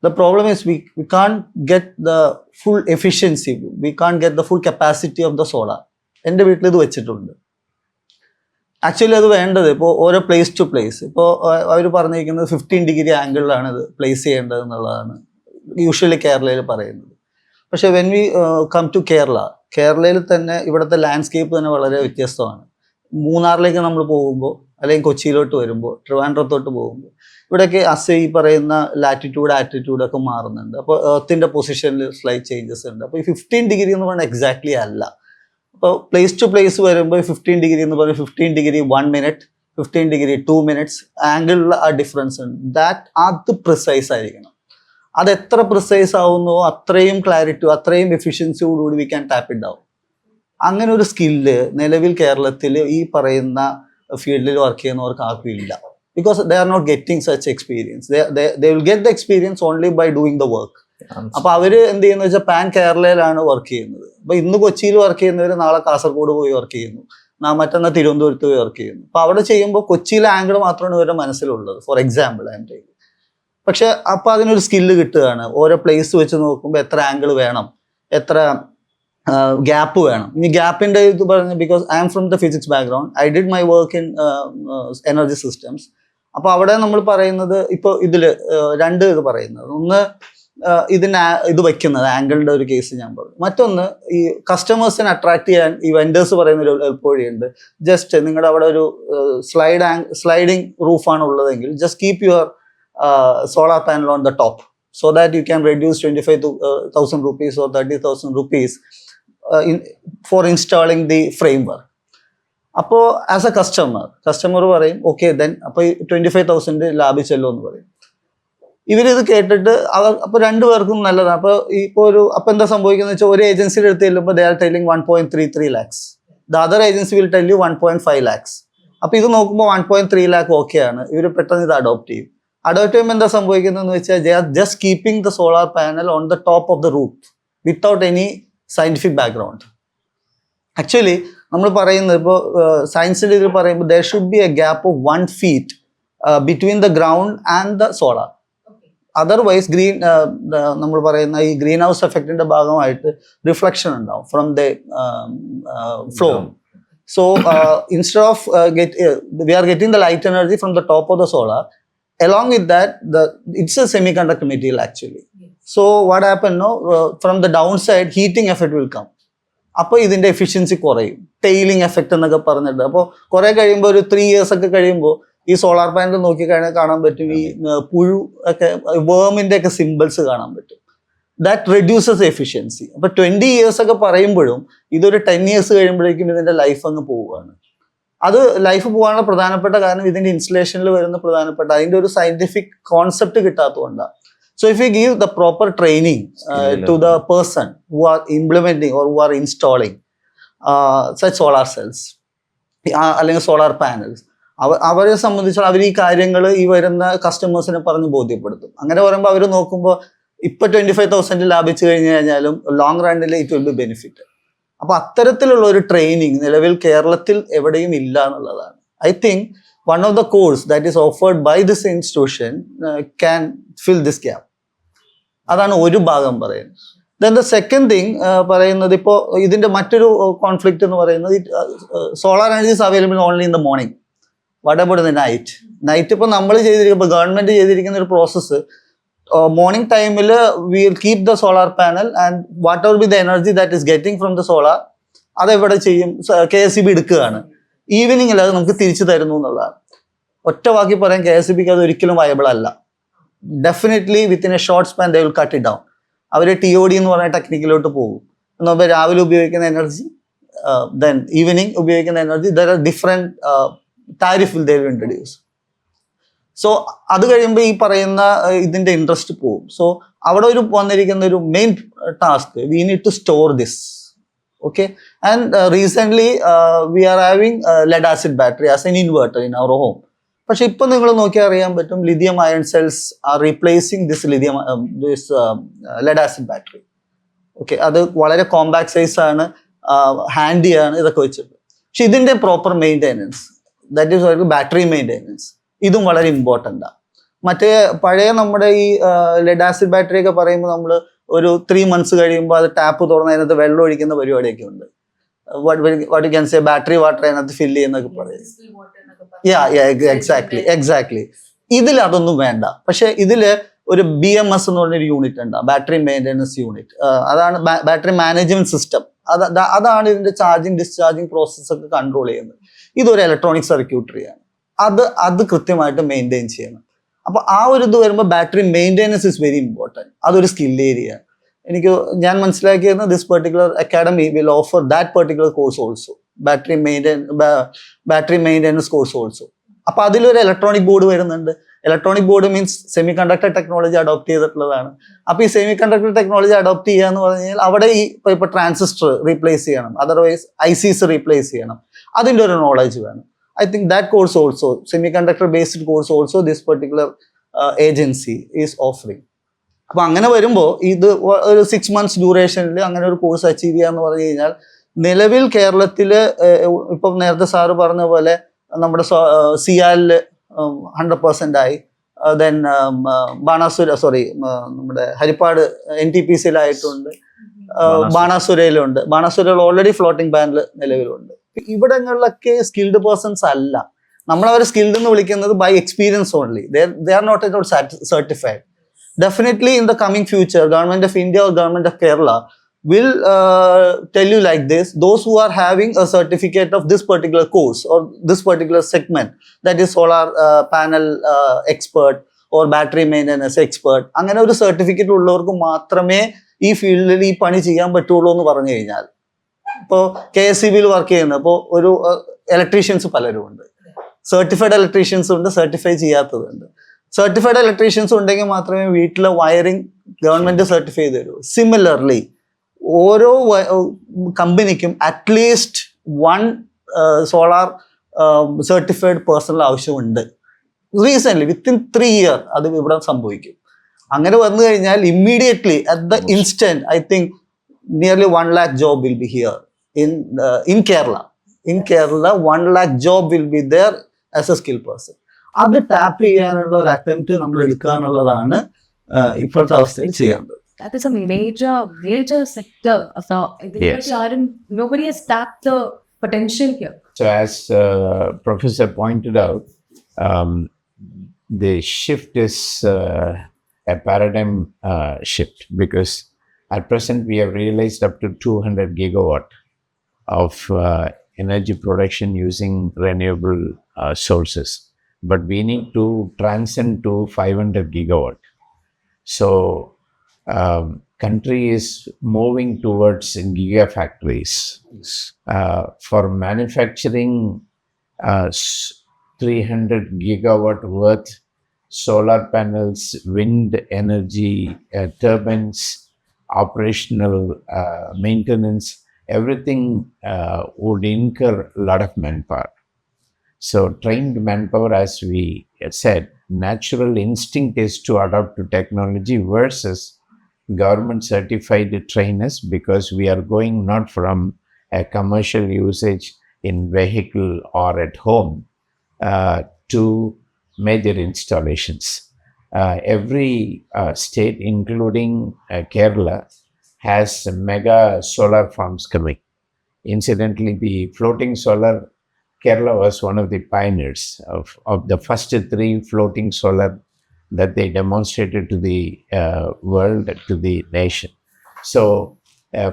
The problem is we can't get the full efficiency, we can't get the full capacity of the solar. എൻ്റെ വീട്ടിൽ ഇത് വെച്ചിട്ടുണ്ട്. ആക്ച്വലി അത് വേണ്ടത് ഇപ്പോൾ ഓരോ പ്ലേസ് ടു പ്ലേസ്, ഇപ്പോൾ അവർ പറഞ്ഞിരിക്കുന്നത് 15 ഡിഗ്രി ആംഗിളിലാണ് ഇത് പ്ലേസ് ചെയ്യേണ്ടത് എന്നുള്ളതാണ് യൂഷ്വലി കേരളയിൽ പറയുന്നത്. പക്ഷേ വെൻ വി കം ടു കേരളയിൽ തന്നെ ഇവിടുത്തെ ലാൻഡ്സ്കേപ്പ് തന്നെ വളരെ വ്യത്യസ്തമാണ്. മൂന്നാറിലേക്ക് നമ്മൾ പോകുമ്പോൾ അല്ലെങ്കിൽ കൊച്ചിയിലോട്ട് വരുമ്പോൾ, ട്രിവാൻഡ്രത്തോട്ട് പോകുമ്പോൾ ഇവിടെയൊക്കെ ഈ പറയുന്ന ലാറ്റിറ്റ്യൂഡ് ആറ്റിറ്റ്യൂഡ് ഒക്കെ മാറുന്നുണ്ട്. അപ്പോൾ എർത്തിൻ്റെ പൊസിഷനിൽ സ്ലൈറ്റ് ചേഞ്ചസ് ഉണ്ട്. അപ്പോൾ ഈ 15 ഡിഗ്രി എന്ന് പറഞ്ഞാൽ എക്സാക്ട്ലി അല്ല. അപ്പോൾ പ്ലേസ് ടു പ്ലേസ് വരുമ്പോൾ 15 ഡിഗ്രി എന്ന് പറഞ്ഞാൽ 15 ഡിഗ്രി 1 മിനിറ്റ്, 15 ഡിഗ്രി 2 മിനിറ്റ്സ് ആംഗിളിലുള്ള ആ ഡിഫറൻസ് ഉണ്ട്. അത് പ്രിസൈസ് ആയിരിക്കണം. അത് എത്ര പ്രിസൈസ് ആവുന്നോ അത്രയും ക്ലാരിറ്റി, അത്രയും എഫിഷ്യൻസിയോടുകൂടി we can tap it down. അങ്ങനെ ഒരു സ്കില്ല് നിലവിൽ കേരളത്തിൽ ഈ പറയുന്ന ഫീൽഡിൽ വർക്ക് ചെയ്യുന്നവർക്ക് ആർക്കും ഇല്ല. Because they are not getting such experience. They will get the experience only by doing the work. അപ്പോൾ അവർ എന്ത് ചെയ്യുന്നത് വെച്ചാൽ പാൻ കേരളയിലാണ് വർക്ക് ചെയ്യുന്നത്. അപ്പോൾ ഇന്ന് കൊച്ചിയിൽ വർക്ക് ചെയ്യുന്നവർ നാളെ കാസർഗോഡ് പോയി വർക്ക് ചെയ്യുന്നു, മറ്റന്നാൾ തിരുവനന്തപുരത്ത് വർക്ക് ചെയ്യുന്നു. അപ്പോൾ അവിടെ ചെയ്യുമ്പോൾ കൊച്ചിയിലെ ആംഗിൾ മാത്രമാണ് ഇവരുടെ മനസ്സിലുള്ളത്. For example I am taking. പക്ഷെ അപ്പോൾ അതിനൊരു സ്കില്ല് കിട്ടുകയാണ്. ഓരോ പ്ലേസ് വെച്ച് നോക്കുമ്പോൾ എത്ര ആംഗിൾ വേണം, എത്ര ഗ്യാപ്പ് വേണം. ഇനി ഗ്യാപ്പിൻ്റെ ഇത് പറഞ്ഞ്, because I am from the physics background, I did my work in energy systems. അപ്പോൾ അവിടെ നമ്മൾ പറയുന്നത് ഇപ്പോൾ ഇതിൽ രണ്ട് ഇത് പറയുന്നത്, ഒന്ന് ഇതിന് ഇത് വയ്ക്കുന്നത് ആംഗിളിൻ്റെ ഒരു കേസ് ഞാൻ പറഞ്ഞു. മറ്റൊന്ന് ഈ കസ്റ്റമേഴ്സിനെ അട്രാക്ട് ചെയ്യാൻ ഈ വെൻഡേഴ്സ് പറയുന്ന ഒരു എളുപ്പവഴിയുണ്ട്. ജസ്റ്റ് നിങ്ങളുടെ അവിടെ ഒരു സ്ലൈഡിങ് റൂഫാണ് ഉള്ളതെങ്കിൽ just keep your solar panel on the top so that you can reduce 25,000 rupees or 30,000 rupees for installing the framework. അപ്പോൾ ആസ് എ കസ്റ്റമർ പറയും ഓക്കെ ദെൻ അപ്പോൾ 25,000 ലാഭിച്ചല്ലോ എന്ന് പറയും. ഇവരിത് കേട്ടിട്ട് അപ്പോൾ രണ്ടുപേർക്കും നല്ലതാണ്. അപ്പോൾ അപ്പോൾ എന്താ സംഭവിക്കുന്നത് വെച്ചാൽ ഒരു ഏജൻസിയുടെ അടുത്ത് ചെല്ലുമ്പോൾ they are telling 1.33 lakhs, the other agency will tell you 1.5 lakhs. അപ്പോൾ ഇത് നോക്കുമ്പോൾ 1.3 lakh ഓക്കെയാണ്. ഇവർ പെട്ടെന്ന് ഇത് അഡോപ്റ്റ് ചെയ്യും. അഡോപ്റ്റ് ചെയ്യുമ്പോൾ എന്താ സംഭവിക്കുന്നതെന്ന് വെച്ചാൽ they are just keeping the solar panel on the top of the roof without any scientific background. Actually നമ്മൾ പറയുന്നത് ഇപ്പോൾ സയൻസിൻ്റെ ഇതിൽ പറയുമ്പോൾ there should be a gap of 1 feet between the ground and the solar. Otherwise നമ്മൾ പറയുന്ന ഈ greenhouse എഫക്റ്റിന്റെ ഭാഗമായിട്ട് റിഫ്ലക്ഷൻ ഉണ്ടാവും from the floor. So instead of we are getting the light energy from the top of the solar. Along with that, it's a semiconductor material actually. Yes. So what happened? From the downside, heating effect will come. അപ്പോൾ ഇതിന്റെ efficiency കുറയും. Tailing effect എന്നൊക്കെ പറഞ്ഞിട്ട് അപ്പോൾ കുറെ കഴിയുമ്പോൾ ഒരു 3 years ഒക്കെ കഴിയുമ്പോൾ ഈ സോളാർ പാനൽ നോക്കിക്കഴിഞ്ഞാൽ കാണാൻ പറ്റും ഈ പുഴു ഒക്കെ വേമിന്റെ ഒക്കെ സിമ്പിൾസ് കാണാൻ പറ്റും. That reduces efficiency. അപ്പോൾ 20 years ഒക്കെ പറയുമ്പോഴും ഇതൊരു 10 years കഴിയുമ്പോഴേക്കും ഇതിന്റെ ലൈഫ് അങ്ങ് പോവുകയാണ്. അത് ലൈഫ് പോകാനുള്ള പ്രധാനപ്പെട്ട കാരണം ഇതിന്റെ ഇൻസ്റ്റലേഷനിൽ വരുന്ന പ്രധാനപ്പെട്ട അതിന്റെ ഒരു സയന്റിഫിക് കോൺസെപ്റ്റ് കിട്ടാത്തതുകൊണ്ടാണ്. So if you give the proper training to the person who are implementing or who are installing such solar cells അല്ലെങ്കിൽ സോളാർ പാനൽസ്, അവരെ സംബന്ധിച്ചാൽ അവർ ഈ കാര്യങ്ങൾ ഈ വരുന്ന കസ്റ്റമേഴ്സിനെ പറഞ്ഞ് ബോധ്യപ്പെടുത്തും. അങ്ങനെ പറയുമ്പോൾ അവർ നോക്കുമ്പോൾ ഇപ്പൊ 25,000 ലാഭിച്ചു കഴിഞ്ഞു കഴിഞ്ഞാലും ലോങ് റണ്ണിൽ ഇറ്റ് വിൽ ബി ബെനിഫിറ്റ്. അപ്പൊ അത്തരത്തിലുള്ള ഒരു ട്രെയിനിങ് നിലവിൽ കേരളത്തിൽ എവിടെയും ഇല്ല എന്നുള്ളതാണ്. I think one of the course that is offered by this institution can fill this gap. അതാണ് ഒരു ഭാഗം പറയുന്നത്. ദെൻ ദ സെക്കൻഡ് തിങ് പറയുന്നത്, ഇപ്പോൾ ഇതിന്റെ മറ്റൊരു കോൺഫ്ലിക്റ്റ് എന്ന് പറയുന്നത് solar energy is available only in the morning. What about the night ഇപ്പോൾ നമ്മൾ ചെയ്തിരിക്കുമ്പോൾ ഗവൺമെന്റ് ചെയ്തിരിക്കുന്ന ഒരു പ്രോസസ്സ്, മോർണിംഗ് ടൈമിൽ we will keep the solar panel and what ever B the energy that is getting from the solar അതെവിടെ ചെയ്യും, KSEB എടുക്കുകയാണ്. ഈവനിങ്ങിൽ അത് നമുക്ക് തിരിച്ചു തരുന്നു എന്നുള്ളതാണ്. ഒറ്റ വാക്കി പറയാൻ KSEBക്ക് അത് ഒരിക്കലും വയബിൾ അല്ല. Definitely within a short span they will cut it down. അവർ TOD എന്ന് പറഞ്ഞ ടെക്നിക്കിലോട്ട് പോകും. എന്നാൽ രാവിലെ ഉപയോഗിക്കുന്ന എനർജി ദെൻ ഈവനിങ് ഉപയോഗിക്കുന്ന energy there are different tariff will they will introduce. So അത് കഴിയുമ്പോൾ ഈ പറയുന്ന ഇതിന്റെ ഇൻട്രസ്റ്റ് പോകും. സോ അവിടെ ഒരു വന്നിരിക്കുന്ന ഒരു main task, we need to store this. Okay, and recent we are having lead acid battery as an inverter in our home. പക്ഷെ ഇപ്പൊ നിങ്ങൾ നോക്കിയാൽ അറിയാൻ പറ്റും lithium ion cells are replacing this lead acid battery. Okay, അത് വളരെ compact size ആണ്, ഹാൻഡിയാണ്, ഇതൊക്കെ വെച്ചിട്ട്. പക്ഷെ ഇതിന്റെ proper maintenance, that is battery maintenance, ഇതും വളരെ ഇമ്പോർട്ടൻ്റ് ആണ്. മറ്റേ പഴയ നമ്മുടെ ഈ ലെഡ് ആസിഡ് ബാറ്ററി ഒക്കെ പറയുമ്പോൾ നമ്മൾ ഒരു 3 months കഴിയുമ്പോൾ അത് ടാപ്പ് തുറന്ന് അതിനകത്ത് വെള്ളം ഒഴിക്കുന്ന പരിപാടിയൊക്കെ ഉണ്ട്. What you can say battery water അതിനകത്ത് ഫില്ല് ചെയ്യുന്നൊക്കെ പറയും. എക്സാക്ട്ലി. ഇതിൽ അതൊന്നും വേണ്ട. പക്ഷെ ഇതില് ഒരു BMS എന്ന് പറഞ്ഞൊരു യൂണിറ്റ് ഉണ്ട്, ബാറ്ററി മെയിൻ്റെനൻസ് യൂണിറ്റ്. അതാണ് ബാറ്ററി മാനേജ്മെന്റ് സിസ്റ്റം. അതാണ് ഇതിന്റെ ചാർജിങ് ഡിസ്ചാർജിങ് പ്രോസസ് ഒക്കെ കൺട്രോൾ ചെയ്യുന്നത്. ഇതൊരു ഇലക്ട്രോണിക് സർക്യൂട്ടറിയാണ്. അത് കൃത്യമായിട്ട് മെയിൻറ്റെയിൻ ചെയ്യണം. അപ്പൊ ആ ഒരു ഇത് വരുമ്പോൾ battery maintenance is very important. അതൊരു സ്കിൽ ഏരിയ. ഞാൻ മനസ്സിലാക്കിയത് this particular academy will offer that particular course also, battery maintenance course also. അപ്പൊ അതിലൊരു ഇലക്ട്രോണിക് ബോർഡ് വരുന്നുണ്ട്. Electronic board means semi conductor technology adopt ചെയ്തിട്ടുള്ളതാണ്. അപ്പൊ ഈ സെമി കണ്ടക്ടർ ടെക്നോളജി അഡോപ്റ്റ് ചെയ്യുക എന്ന് പറഞ്ഞു കഴിഞ്ഞാൽ അവിടെ ഇപ്പൊ ട്രാൻസിസ്റ്റർ റീപ്ലേസ് ചെയ്യണം, അതർവൈസ് ICs റീപ്ലേസ് ചെയ്യണം. അതിൻ്റെ ഒരു നോളജ് വേണം. I think that course also, semiconductor based course also, this particular agency is offering. അപ്പോൾ അങ്ങനെ വരുമ്പോൾ ഇത് ഒരു 6 months ഡ്യൂറേഷനിൽ അങ്ങനെ ഒരു കോഴ്സ് അച്ചീവ് ചെയ്യാന്ന് പറഞ്ഞു കഴിഞ്ഞാൽ നിലവിൽ കേരളത്തിൽ ഇപ്പം നേരത്തെ സാറ് പറഞ്ഞ പോലെ നമ്മുടെ സിയാലില് 100% ആയി. ദെൻ ബാണാസുര നമ്മുടെ ഹരിപ്പാട് NTPCയിലായിട്ടുണ്ട്, ബാണാസുരയിലുണ്ട്. ബാണാസുരയിൽ ഓൾറെഡി ഫ്ലോട്ടിംഗ് ബാനിൽ നിലവിലുണ്ട്. ഇവിടങ്ങളിലൊക്കെ സ്കിൽഡ് പേഴ്സൺസ് അല്ല, നമ്മളവർ സ്കിൽഡ് എന്ന് വിളിക്കുന്നത് by experience only. They are not certified. Definitely in the coming future, government of India or government of Kerala will tell you like this: those who are having a certificate of this particular course or this particular segment, that is solar panel expert or battery maintenance expert, അങ്ങനെ ഒരു certificate ഉള്ളവർക്ക് മാത്രമേ ഈ ഫീൽഡിൽ ഈ പണി ചെയ്യാൻ പറ്റുള്ളൂ എന്ന് പറഞ്ഞു കഴിഞ്ഞാൽ. ഇപ്പോൾ KSEBിയിൽ വർക്ക് ചെയ്യുന്ന ഇപ്പോൾ ഒരു ഇലക്ട്രീഷ്യൻസ് പലരും ഉണ്ട്, സർട്ടിഫൈഡ് ഇലക്ട്രീഷ്യൻസ് ഉണ്ട്, സർട്ടിഫൈ ചെയ്യാത്തതുണ്ട്. സർട്ടിഫൈഡ് ഇലക്ട്രീഷ്യൻസ് ഉണ്ടെങ്കിൽ മാത്രമേ വീട്ടിലെ വയറിംഗ് ഗവൺമെന്റ് സർട്ടിഫൈ ചെയ്ത് തരൂ. സിമിലർലി ഓരോ കമ്പനിക്കും അറ്റ്ലീസ്റ്റ് 1 സോളാർ സർട്ടിഫൈഡ് പേഴ്സണൽ ആവശ്യമുണ്ട്. റീസെന്റ് വിത്തിൻ 3 years അത് ഇവിടെ സംഭവിക്കും. അങ്ങനെ വന്നു കഴിഞ്ഞാൽ immediately at the instant I think nearly 1 lakh job will be here in Kerala. In Kerala 1 lakh job will be there as a skilled person. അത് tap ചെയ്യാനുള്ള ഒരു അറ്റംപ്റ്റ് നമ്മൾ എടുക്കുക എന്നുള്ളതാണ് ഇപ്പോഴത്തെ അവസ്ഥയിൽ ചെയ്യേണ്ടത്. That is a major sector of our Yes. nobody has tapped the potential here. So, as Professor pointed out, um, the shift is a paradigm shift, because at present we have realized up to 200 gigawatt of energy production using renewable sources. But we need to transcend to 500 gigawatt. So, country is moving towards gigafactories. For manufacturing 300 gigawatt worth solar panels, wind energy, turbines, operational maintenance, everything would incur a lot of manpower. So, trained manpower, as we said, natural instinct is to adopt to technology versus government certified trainers, because we are going not from a commercial usage in vehicle or at home to major installations. Every state, including Kerala, has mega solar farms coming. Incidentally, the floating solar, Kerala was one of the pioneers of the first 3 floating solar that they demonstrated to the world, to the nation. So,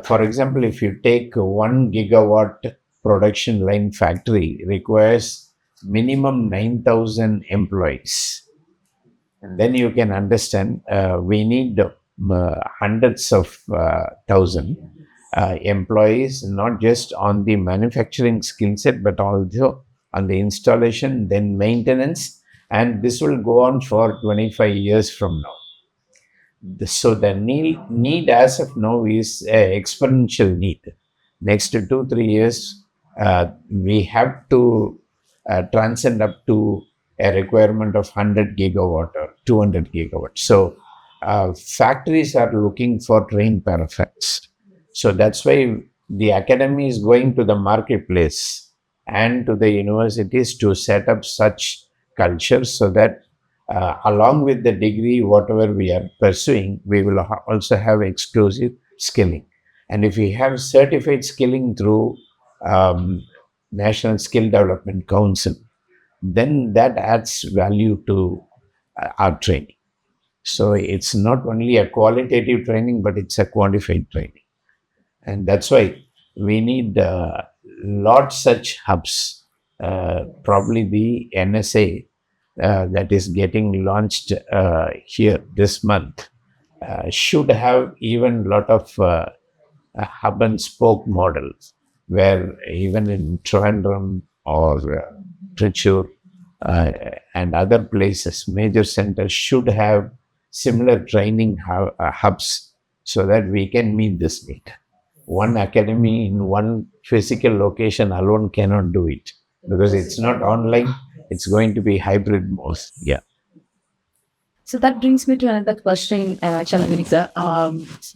for example, if you take 1 gigawatt production line factory, requires minimum 9,000 employees. And then you can understand we need hundreds of thousand employees, not just on the manufacturing skill set, but also on the installation, then maintenance, and this will go on for 25 years from now. So the need as of now is an exponential need. Next 2-3 years, we have to transcend up to a requirement of 100 gigawatt or 200 gigawatt. So factories are looking for trained perfects. So that's why the academy is going to the marketplace and to the universities to set up such culture, so that along with the degree, whatever we are pursuing, we will also have exclusive skilling. And if we have certified skilling through National Skill Development Council, then that adds value to our training. So it's not only a qualitative training, but it's a quantified training. And that's why we need lots such hubs. Probably the NSA that is getting launched here this month should have even lot of hub and spoke models, where even in Trivandrum or Trichur and other places, major centers should have similar training hubs, so that we can meet this need. One academy in one physical location alone cannot do it, because it's not online, it's going to be hybrid mode. Yeah. So that brings me to another question, Chandani sir.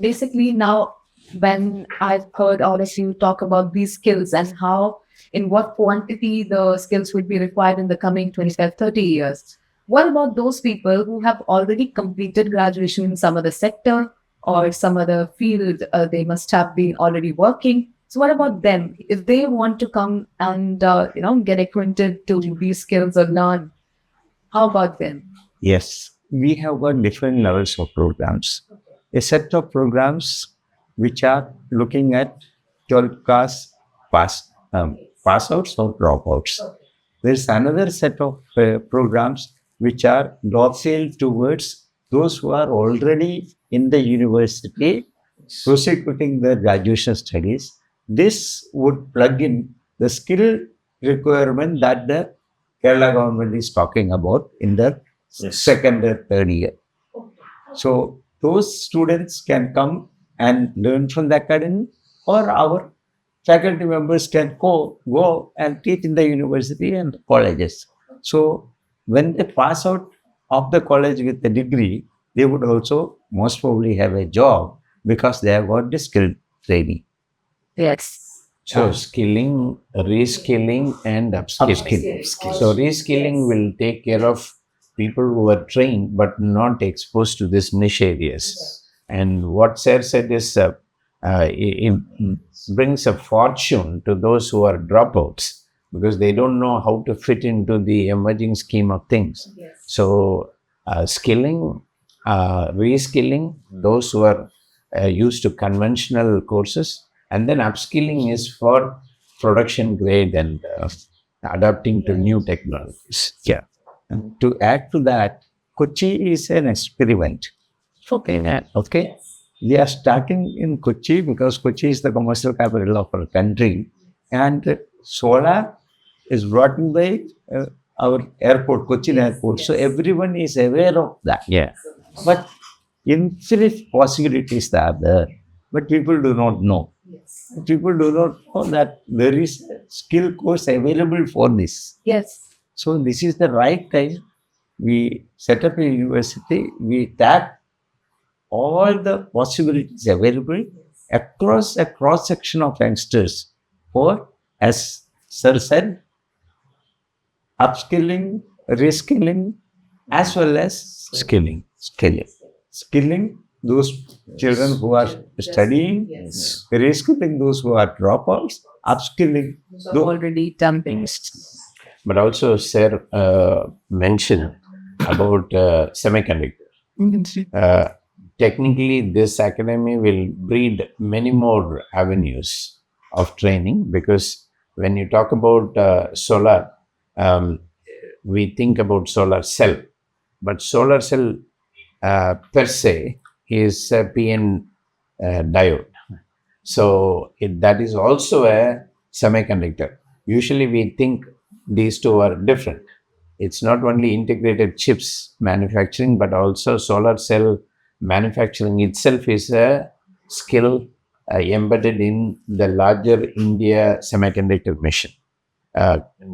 Basically, now when I've heard all of you talk about these skills and how, in what quantity the skills would be required in the coming 25, 30 years. What about those people who have already completed graduation in some other sector or some other field? They must have been already working. So, what about them? If they want to come and get acquainted to these skills or learn, how about them? Yes, we have got different levels of programs. A set of programs which are looking at 12 class pass outs or dropouts. There's another set of programs which are dovetailed towards those who are already in the university prosecuting their graduation studies. This would plug in the skill requirement that the Kerala government is talking about in the second or third year. So those students can come and learn from the academy, or our faculty members can go and teach in the university and colleges. So when they pass out of the college with a degree, they would also most probably have a job because they have got the skill training. Yes. So skilling, reskilling, and upskilling. So reskilling will take care of people who are trained but not exposed to these niche areas. And what Sir said is it brings a fortune to those who are dropouts because they don't know how to fit into the emerging scheme of things. So skilling, reskilling, those who are used to conventional courses, and then upskilling is for production grade and adapting to new technologies. Yeah. And to add to that, Kochi is an experiment. Okay. We are starting in Kochi because Kochi is the commercial capital of our country, and solar is brought in by our airport, Cochin airport. So everyone is aware of that. Yeah. But infinite possibilities are there, but people do not know. People do not know that there is a skill course available for this. Yes. So this is the right time. We set up a university. We tap all the possibilities available across a cross section of youngsters for, as Sir said, upskilling, reskilling, as well as Skilling. skilling those children who are studying, reskilling those who are dropouts, upskilling those Already done things. But also, Sir mentioned about semiconductor. Technically, this academy will breed many more avenues of training because when you talk about solar, we think about solar cell, but solar cell per se is a PN diode. So that is also a semiconductor. Usually we think these two are different. It's not only integrated chips manufacturing, but also solar cell manufacturing itself is a skill embedded in the larger India semiconductor mission.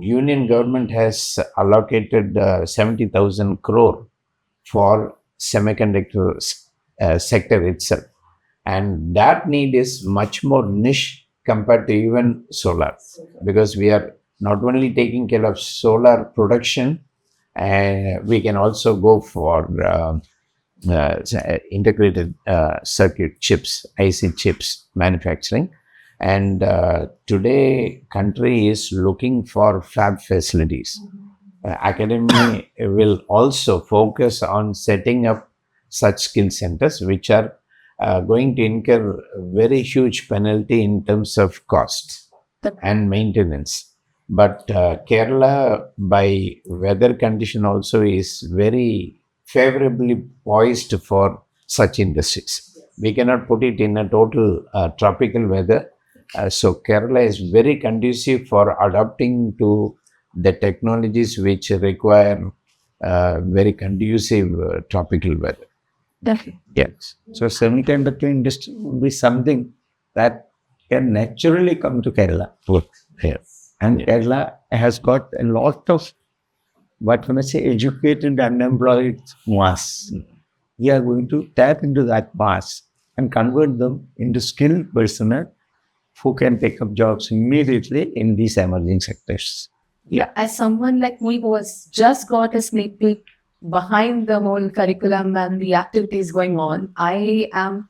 Union government has allocated 70,000 crore for semiconductor sector itself. And that need is much more niche compared to even solar because we are not only taking care of solar production, and we can also go for integrated circuit chips, IC chips manufacturing. And today, country is looking for fab facilities. Academy will also focus on setting up such skill centers, which are going to incur very huge penalty in terms of cost and maintenance. But Kerala, by weather condition also, is very favorably poised for such industries. We cannot put it in a total tropical weather. So Kerala is very conducive for adapting to the technologies which require very conducive tropical weather. Definitely. Yes. So semiconductor industry will be something that can naturally come to Kerala. Yeah. And Kerala has got a lot of, what can I say, educated unemployed mass. We are going to tap into that mass and convert them into skilled personnel who can take up jobs immediately in these emerging sectors. Yeah, as someone like me who has just got a sneak peek behind the whole curriculum and the activities going on, I am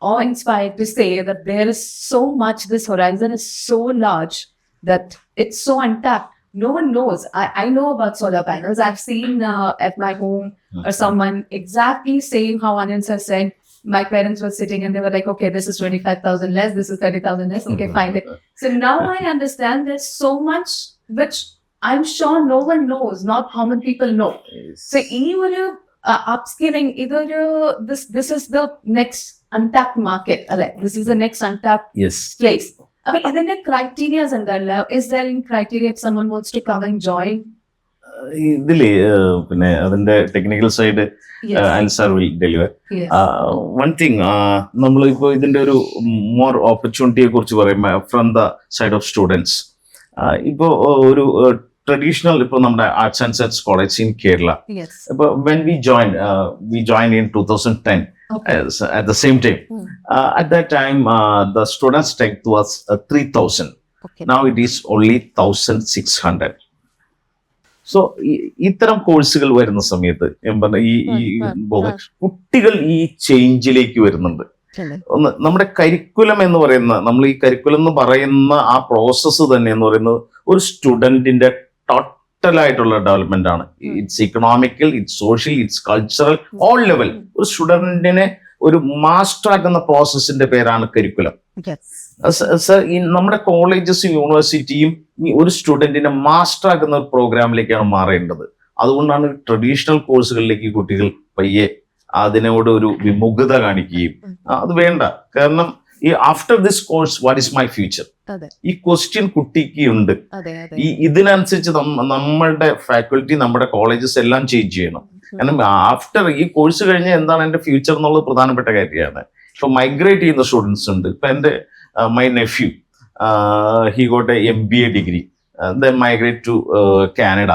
awe-inspired to say that there is so much, this horizon is so large that it's so untapped. No one knows. I know about solar panels. I've seen at my home or someone exactly saying how Anand sir said, my parents were sitting and they were like, okay, this is 25,000 less, this is 30,000 less, okay, find it. So now I understand there's so much which I'm sure no one knows, not common people know. So even upskilling, either this is the next untapped market, this is the next untapped yes place. I mean, ഇതിന്റെ criteria എന്താ? Is there any criteria if someone wants to come and join? ഇതില് പിന്നെ അതിന്റെ technical side Yes. Answer will deliver. Yes. One thing, നമ്മളിപ്പോൾ ഇതിന്റെ ഒരു more ഓപ്പർച്യൂണിറ്റിയെ കുറിച്ച് പറയുമ്പോൾ from the side of students, ഇപ്പോൾ ഒരു ട്രഡീഷണൽ, ഇപ്പോൾ നമ്മുടെ arts and science college in Kerala, Yes. ഇപ്പോൾ when we joined in 2010. Okay. At the same time, at that time, the student strength was 3,000. Okay. Now it is only 1,600. So ഇത്തരം കോഴ്സുകൾ വരുന്ന സമയത്ത് ഞാൻ പറഞ്ഞ കുട്ടികൾ ഈ ചേഞ്ചിലേക്ക് വരുന്നുണ്ട്. ഒന്ന് നമ്മുടെ കരിക്കുലം എന്ന് പറയുന്ന, നമ്മൾ ഈ കരിക്കുലം എന്ന് പറയുന്ന ആ പ്രോസസ്സ് തന്നെ എന്ന് പറയുന്നത് ഒരു സ്റ്റുഡന്റിന്റെ ടോട്ടലായിട്ടുള്ള ഡെവലപ്മെന്റ് ആണ്. It's economical, it's social, it's cultural, all level. ഒരു സ്റ്റുഡന്റിനെ ഒരു മാസ്റ്റർ ആക്കുന്ന പ്രോസസ്സിന്റെ പേരാണ് കരിക്കുലം. സർ, ഈ നമ്മുടെ കോളേജസും യൂണിവേഴ്സിറ്റിയും ഈ ഒരു സ്റ്റുഡന്റിനെ മാസ്റ്റർ ആക്കുന്ന ഒരു പ്രോഗ്രാമിലേക്കാണ് മാറേണ്ടത്. അതുകൊണ്ടാണ് ട്രഡീഷണൽ കോഴ്സുകളിലേക്ക് കുട്ടികൾ പയ്യെ അതിനോട് ഒരു വിമുഖത കാണിക്കുകയും അത് വേണ്ട. കാരണം ഈ after this course what is my future, ഈ ക്വസ്റ്റ്യൻ കുട്ടിക്ക് ഉണ്ട്. ഈ ഇതിനനുസരിച്ച് നമ്മളുടെ ഫാക്കൽറ്റി, നമ്മുടെ കോളേജസ് എല്ലാം ചേഞ്ച് ചെയ്യണം. കാരണം ആഫ്റ്റർ ഈ കോഴ്സ് കഴിഞ്ഞാൽ എന്താണ് എൻ്റെ ഫ്യൂച്ചർ എന്നുള്ളത് പ്രധാനപ്പെട്ട കാര്യമാണ്. ഇപ്പൊ മൈഗ്രേറ്റ് ചെയ്യുന്ന സ്റ്റുഡൻസ് ഉണ്ട്. ഇപ്പൊ എൻ്റെ my nephew, he got a MBA degree, then migrate to Canada.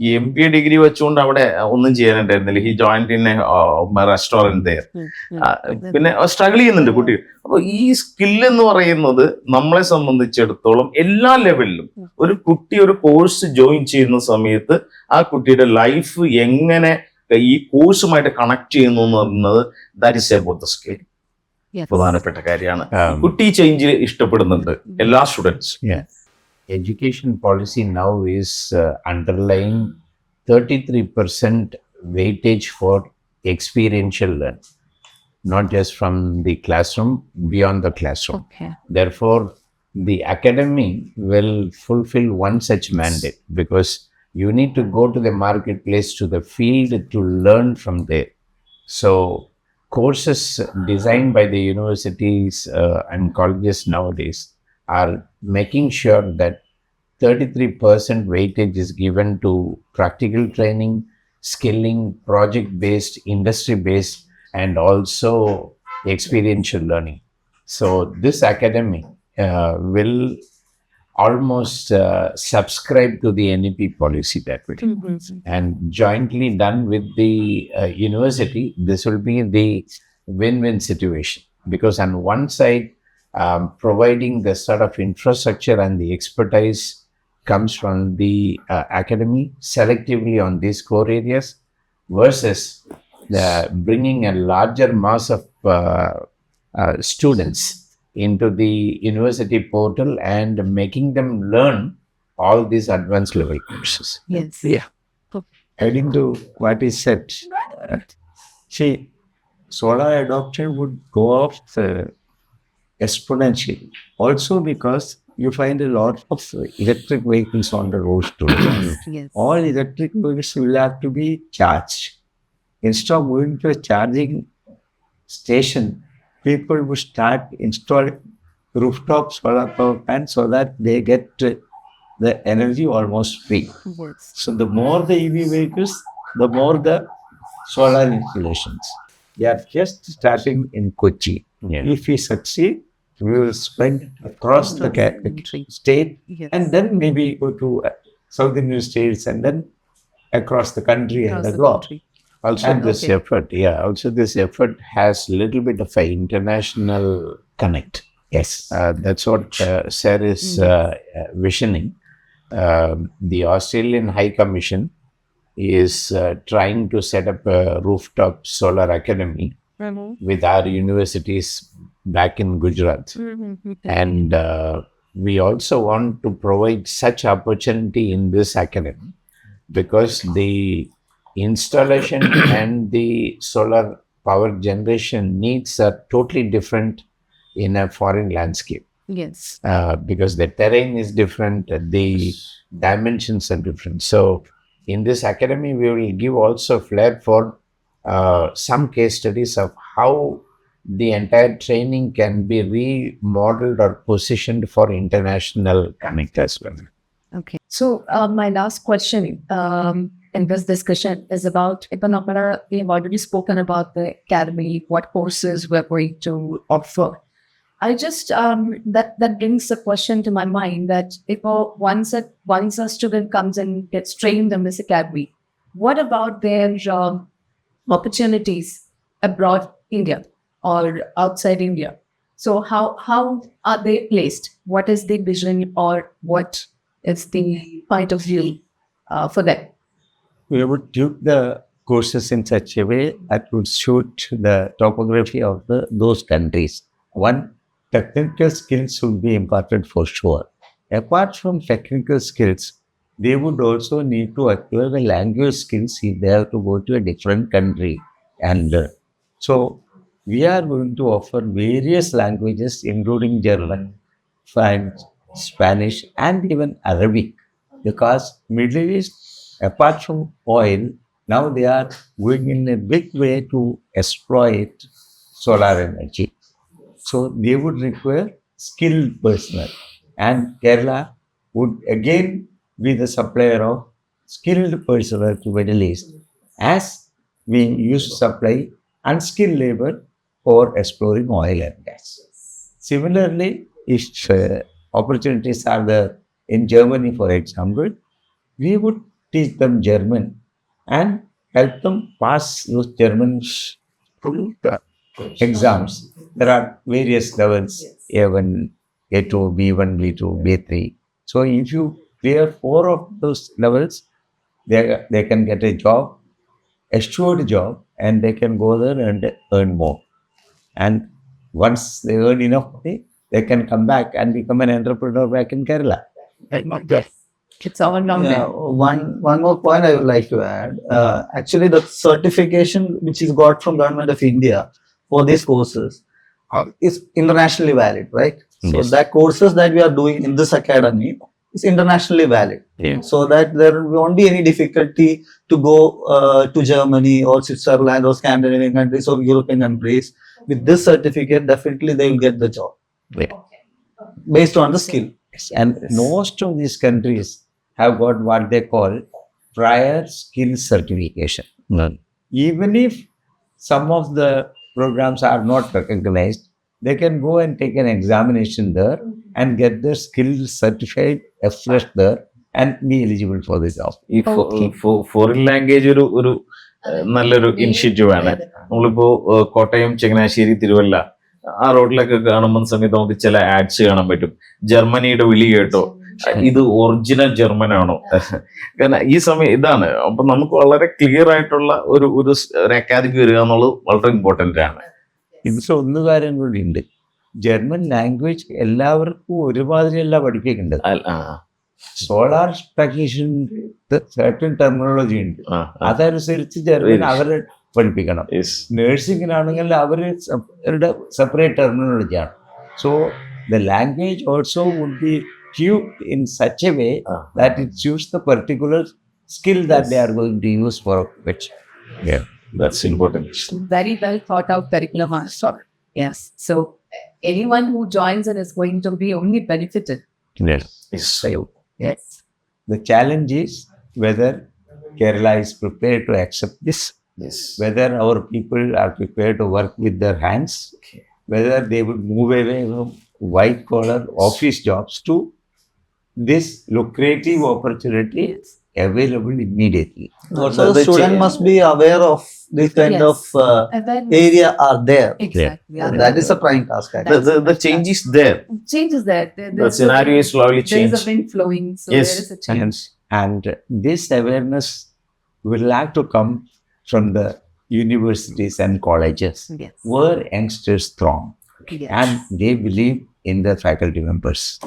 ഈ MBA ഡിഗ്രി വെച്ചുകൊണ്ട് അവിടെ ഒന്നും ചെയ്യാനുണ്ടായിരുന്നില്ല. He joined in a restaurant there. പിന്നെ സ്ട്രഗിൾ ചെയ്യുന്നുണ്ട് കുട്ടി. അപ്പൊ ഈ സ്കിൽ എന്ന് പറയുന്നത് നമ്മളെ സംബന്ധിച്ചിടത്തോളം എല്ലാ ലെവലിലും ഒരു കുട്ടി ഒരു കോഴ്സ് ജോയിൻ ചെയ്യുന്ന സമയത്ത് ആ കുട്ടിയുടെ ലൈഫ് എങ്ങനെ ഈ കോഴ്സുമായിട്ട് കണക്ട് ചെയ്യുന്നു എന്ന് പറയുന്നത് that is about the skill. പ്രധാനപ്പെട്ട കാര്യമാണ്. കുട്ടി ചേഞ്ച് ഇഷ്ടപ്പെടുന്നുണ്ട് എല്ലാ students. Education policy now is underlying 33% weightage for experiential learning, not just from the classroom, beyond the classroom. Okay. Therefore, the academy will fulfill one such mandate, because you need to go to the marketplace, to the field, to learn from there. So, courses designed by the universities and colleges nowadays are making sure that 33% weightage is given to practical training, skilling, project-based, industry-based, and also experiential learning. So this academy will almost subscribe to the NEP policy that way. And jointly done with the university, this will be the win-win situation. Because on one side, providing the sort of infrastructure and the expertise comes from the academy selectively on these core areas, versus bringing a larger mass of students into the university portal and making them learn all these advanced level courses. Yes. Yeah. Adding to what is said, see, solar adoption would go up exponentially. Also because you find a lot of electric vehicles on the roads today. Yes. All electric vehicles will have to be charged. Instead of moving to a charging station, people will start installing rooftop solar power plants so that they get the energy almost free. Yes. So the more the EV vehicles, the more the solar installations. They are just starting in Kochi. Yeah. If we succeed, we will spread across the state, Yes. and then maybe go to South Indian states, and then across the country and Across the the globe. country. Also, And this Okay. effort, yeah, also this effort has little bit of an international connect. Yes. That's what Sir is visioning. The Australian High Commission is trying to set up a rooftop solar academy with our universities back in Gujarat. And we also want to provide such opportunity in this academy because the installation and the solar power generation needs are totally different in a foreign landscape Yes. because the terrain is different, the dimensions are different. So, in this academy, we will give also flair for some case studies of how the entire training can be remodeled or positioned for international connect as well. Okay. So, my last question in this discussion is about Epanopera. We have already spoken about the academy, what courses we're going to offer. I just that brings a question to my mind that if once a student comes and gets trained in this academy, what about their opportunities abroad India or outside India? So how are they placed? What is the vision or what is the point of view for them? We would do the courses in such a way that would suit the topography of those countries. One, technical skills would be imparted for sure. Apart from technical skills, they would also need to acquire the language skills if they have to go to a different country. And so we are going to offer various languages, including German, French, Spanish, and even Arabic, because Middle East, apart from oil, now they are going in a big way to exploit solar energy. So they would require skilled personnel, and Kerala would again be the supplier of skilled personnel to Middle East, as we used to supply unskilled labor for exploring oil and gas. Similarly, if opportunities are there in Germany, for example, we would teach them German and help them pass those German exams. There are various levels A1, A2, B1, B2, B3. So if you clear four of those levels, they can get a job, assured job, and they can go there and earn more. And once they earn enough money, they can come back and become an entrepreneur back in Kerala. It's all down yeah, there. one more point I would like to add. Actually, the certification which is got from Government of India for these courses is internationally valid, right? So Yes. that courses that we are doing in this academy is internationally valid. Yeah. So that there won't be any difficulty to go to Germany or Switzerland or Scandinavian countries or European countries. With this certificate, definitely they will get the job Yeah. based on the skill. And most of these countries have got what they call prior skill certification. Even if some of the programs are not recognized, they can go and take an examination there and get their skills certified afresh there and be eligible for the job. ഈ foreign language ഒരു നല്ലൊരു initiative ആണ്. നമ്മളിപ്പോ കോട്ടയം, ചങ്ങനാശ്ശേരി, തിരുവല്ല ആ റോഡിലൊക്കെ കാണുമ്പോൾ സമയത്ത് നമുക്ക് ചില ആഡ്സ് കാണാൻ പറ്റും. ജർമ്മനിയുടെ വിളി കേട്ടോ, ഇത് ഒറിജിനൽ ജർമ്മൻ ആണോ? കാരണം ഈ സമയം ഇതാണ്. അപ്പൊ നമുക്ക് വളരെ ക്ലിയർ ആയിട്ടുള്ള ഒരു അക്കാദമി വരിക എന്നുള്ളത് വളരെ ഇമ്പോർട്ടന്റ് ആണ്. ഇതിൽ ഒന്ന് കാര്യം കൂടി ഉണ്ട്. ജർമ്മൻ ലാംഗ്വേജ് എല്ലാവർക്കും ഒരുമാതിരിയല്ല പഠിപ്പിക്കേണ്ടത്. സോളാർ ടെക്നീഷ്യൻ സർട്ടൻ ടെർമിനോളജി ഉണ്ട്, അതനുസരിച്ച് ജർമ്മൻ അവരെ പഠിപ്പിക്കണം. നേഴ്സിംഗിനാണെങ്കിൽ അവരുടെ സെപ്പറേറ്റ് ടെർമിനോളജിയാണ്. So the language also would be tuned in such a way that it suits the particular skill that they are going to use for which. Yeah, that's important. Very well thought out curriculum. Yes. So anyone who joins and is going to be only benefited. Yes. Yes. The challenge is whether Kerala is prepared to accept this, whether our people are prepared to work with their hands, whether they would move away from white collar office jobs to this lucrative opportunity available immediately. Also, the student must be aware of this kind Yes. of Awareness. area are there. Exactly. And that is a prime task. That- Actually. The change is there. Change is there. The scenario is slowly There is changed. a wind flowing, so Yes. there is a change. And this awareness will have to come from the universities and colleges Yes. where youngsters throng Yes. and they believe in the faculty members,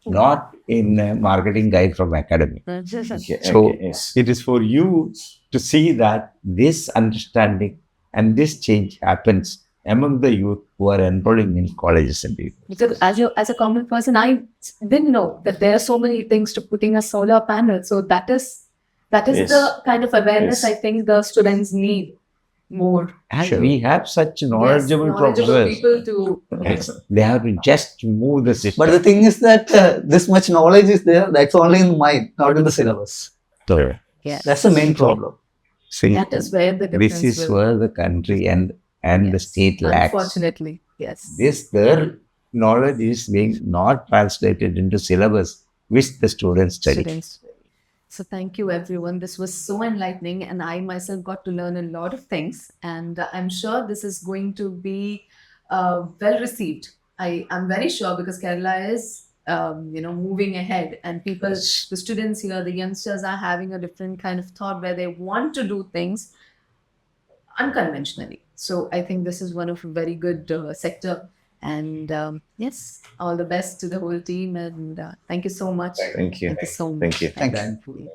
not in a marketing guy from academy. Okay, So okay, yes. it is for you to see that this understanding and this change happens among the youth who are enrolling in colleges and universities. Because as a common person, I didn't know that there are so many things to putting a solar panel. So that is Yes. the kind of awareness Yes. I think the students need more. And Sure. we have such knowledgeable Yes, professors. people to Yes, they have to just move the system. But the thing is that this much knowledge is there, that's only in mind, not in the syllabus. So, yes. That's the main problem. see, That is where the difference this is will. where the country and the Yes. state lacks. Unfortunately, yes. Their knowledge is being not translated into syllabus which the students study. Students. So thank you everyone. This was so enlightening and I myself got to learn a lot of things and I'm sure this is going to be well received. I'm very sure because Kerala is moving ahead and people, the students here, the youngsters are having a different kind of thought where they want to do things unconventionally. So I think this is one of a very good sector. And yes, all the best to the whole team and thank you so much. Thank you. Thank you so much. Thank you. Thank you. you.